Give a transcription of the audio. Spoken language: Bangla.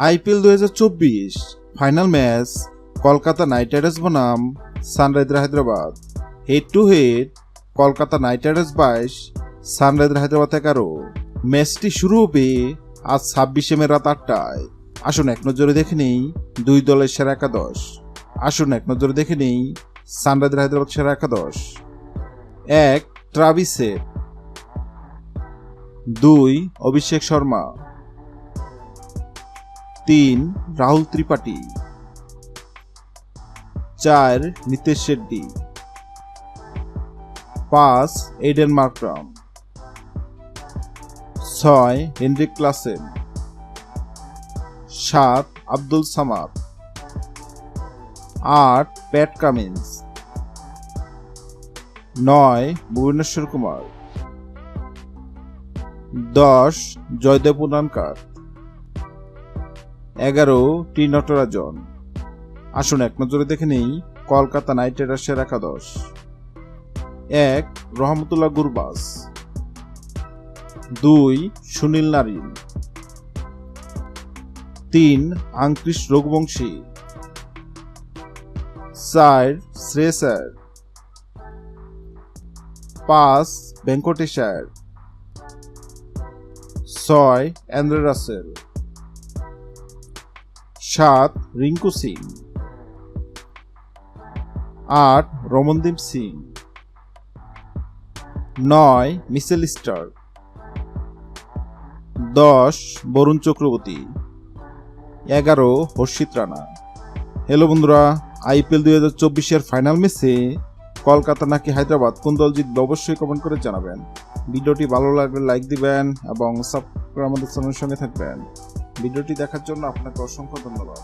IPL 2024 final match Kolkata Knight Riders বনাম Sunriser Hyderabad. Head to head Kolkata Knight Riders 22, Sunriser Hyderabad 11। ম্যাচটি শুরু হবে আজ 26 মে রাত 8টায়। আসুন এক নজরে দেখে নেই দুই দলের সেরা একাদশ। সানরাইজার হায়দ্রাবাদ সেরা একাদশ। 1. Travis Head, 2. Abhishek Sharma, 3. Rahul Tripathi, 4. Nitesh Shetty, 5. Aiden Markram, 6. Heinrich Klaasen, 7. Abdul Samad, 8. Pat Cummins, 9. Bhuvneshwar Kumar, 10. Jaydev Unadkat, 11. T Natarajan. আসুন এক নজরে দেখে নেই কলকাতা নাইট রাইডার্সের একাদশ। 1. Rahmatullah Gurbaz, 2. Sunil Narine, 3. Angkrish Raghuvanshi, 4. Shreyas Iyer, 5. Venkatesh Iyer, 6. Andre Russell, 7. Rinku Singh, 8. Ramandeep Singh, 9. Mitchell Starc, 10. Varun Chakravarthy, 11. Harshit Rana. Hello বন্ধুরা, আইপিএল 2024 ফাইনাল ম্যাচে কলকাতা নাকি হায়দ্রাবাদ কোন দল জিতবে অবশ্যই কমেন্ট করে জানাবেন। ভিডিওটি ভালো লাগলে লাইক দিবেন এবং সাবস্ক্রাইব আমাদের চ্যানেলের সঙ্গে থাকবেন। ভিডিওটি দেখার জন্য আপনাকে অসংখ্য ধন্যবাদ।